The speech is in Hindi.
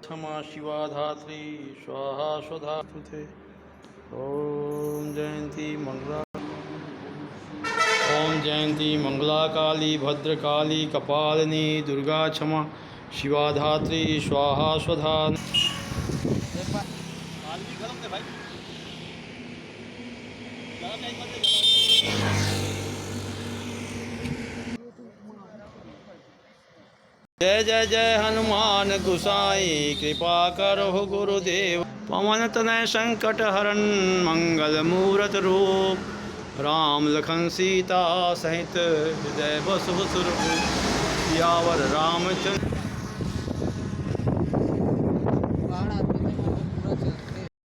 क्षमा शिवा धात्री स्वाहा स्वधा स्तुते। ओम जयंती मंगला ओम जयंती मंगला काली भद्रकाली कपालिनी दुर्गा क्षमा शिवा धात्री स्वाहा स्वधा। जय जय जय हनुमान गुसाई कृपा करो गुरुदेव। पवन तनय संकट हरन मंगल मूरत रूप। राम लखन सीता सहित हृदय बसु सुरभूप। सियावर रामचंद्र